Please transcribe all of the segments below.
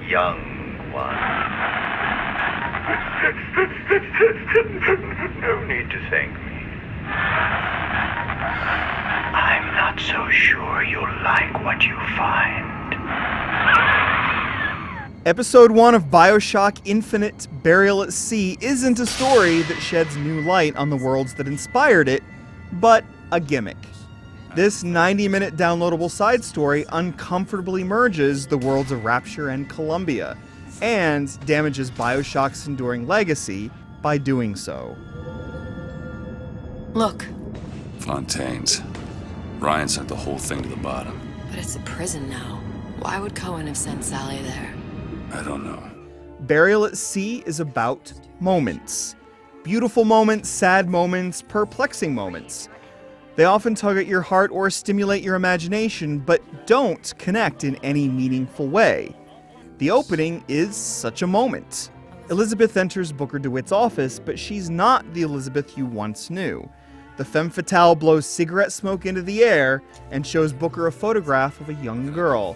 young one. No need to thank me. I'm not so sure you'll like what you find. Episode 1 of Bioshock Infinite, Burial at Sea isn't a story that sheds new light on the worlds that inspired it, but a gimmick. This 90-minute downloadable side story uncomfortably merges the worlds of Rapture and Columbia, and damages Bioshock's enduring legacy by doing so. Look. Fontaine's. Ryan sent the whole thing to the bottom. But it's a prison now. Why would Cohen have sent Sally there? I don't know. Burial at Sea is about moments. Beautiful moments, sad moments, perplexing moments. They often tug at your heart or stimulate your imagination, but don't connect in any meaningful way. The opening is such a moment. Elizabeth enters Booker DeWitt's office, but she's not the Elizabeth you once knew. The femme fatale blows cigarette smoke into the air and shows Booker a photograph of a young girl.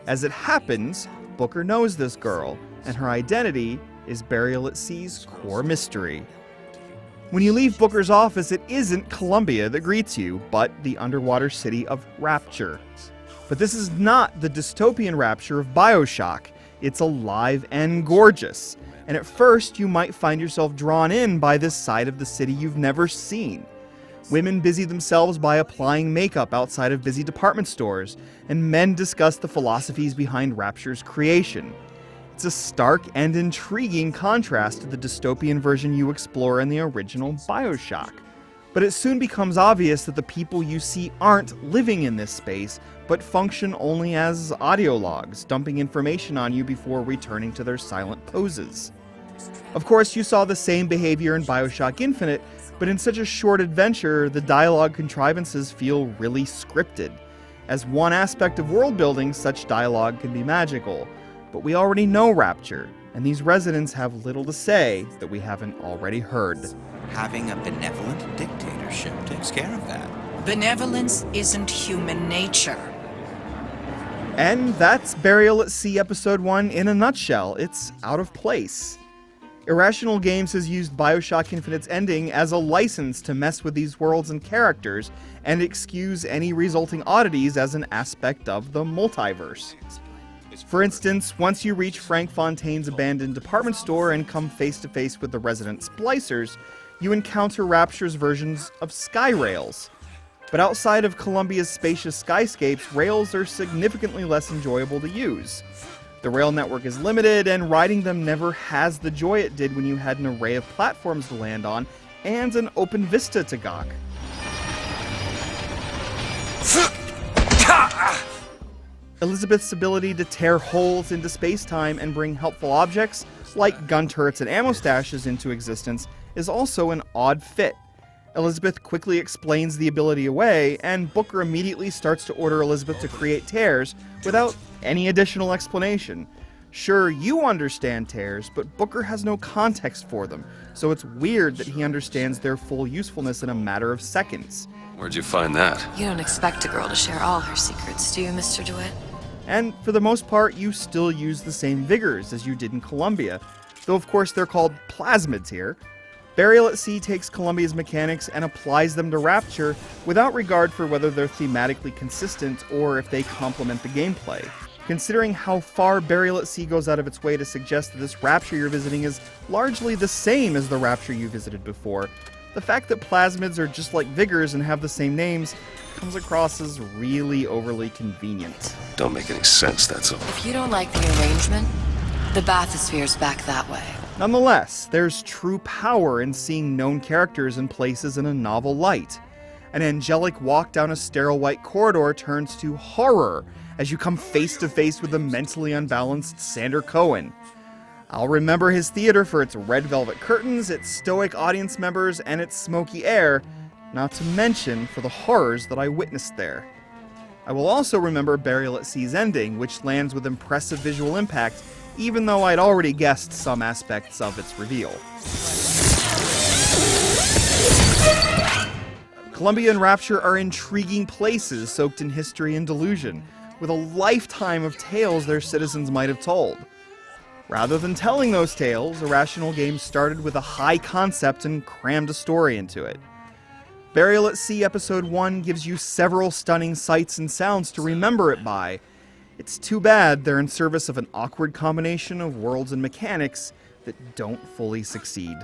As it happens, Booker knows this girl, and her identity is Burial at Sea's core mystery. When you leave Booker's office, it isn't Columbia that greets you, but the underwater city of Rapture. But this is not the dystopian Rapture of Bioshock. It's alive and gorgeous, and at first you might find yourself drawn in by this side of the city you've never seen. Women busy themselves by applying makeup outside of busy department stores, and men discuss the philosophies behind Rapture's creation. It's a stark and intriguing contrast to the dystopian version you explore in the original Bioshock. But it soon becomes obvious that the people you see aren't living in this space, but function only as audio logs, dumping information on you before returning to their silent poses. Of course, you saw the same behavior in Bioshock Infinite, but in such a short adventure, the dialogue contrivances feel really scripted. As one aspect of world building, such dialogue can be magical. But we already know Rapture, and these residents have little to say that we haven't already heard. Having a benevolent dictatorship takes care of that. Benevolence isn't human nature. And that's Burial at Sea Episode 1 in a nutshell. It's out of place. Irrational Games has used Bioshock Infinite's ending as a license to mess with these worlds and characters, and excuse any resulting oddities as an aspect of the multiverse. For instance, once you reach Frank Fontaine's abandoned department store and come face to face with the resident splicers, you encounter Rapture's versions of sky rails. But outside of Columbia's spacious skyscapes, rails are significantly less enjoyable to use. The rail network is limited, and riding them never has the joy it did when you had an array of platforms to land on and an open vista to gawk. Elizabeth's ability to tear holes into space-time and bring helpful objects, like gun turrets and ammo stashes, into existence is also an odd fit. Elizabeth quickly explains the ability away, and Booker immediately starts to order Elizabeth to create tears without any additional explanation. Sure, you understand tears, but Booker has no context for them, so it's weird that he understands their full usefulness in a matter of seconds. Where'd you find that? You don't expect a girl to share all her secrets, do you, Mr. DeWitt? And for the most part, you still use the same vigors as you did in Columbia, though of course they're called plasmids here. Burial at Sea takes Columbia's mechanics and applies them to Rapture without regard for whether they're thematically consistent or if they complement the gameplay. Considering how far Burial at Sea goes out of its way to suggest that this Rapture you're visiting is largely the same as the Rapture you visited before, the fact that plasmids are just like vigors and have the same names comes across as really overly convenient. Don't make any sense, that's all. If you don't like the arrangement, the bathysphere's back that way. Nonetheless, there's true power in seeing known characters and places in a novel light. An angelic walk down a sterile white corridor turns to horror as you come face to face with the mentally unbalanced Sander Cohen. I'll remember his theater for its red velvet curtains, its stoic audience members, and its smoky air, not to mention for the horrors that I witnessed there. I will also remember Burial at Sea's ending, which lands with impressive visual impact, even though I'd already guessed some aspects of its reveal. Columbia and Rapture are intriguing places soaked in history and delusion, with a lifetime of tales their citizens might have told. Rather than telling those tales, Irrational Games started with a high concept and crammed a story into it. Burial at Sea Episode 1 gives you several stunning sights and sounds to remember it by. It's too bad they're in service of an awkward combination of worlds and mechanics that don't fully succeed.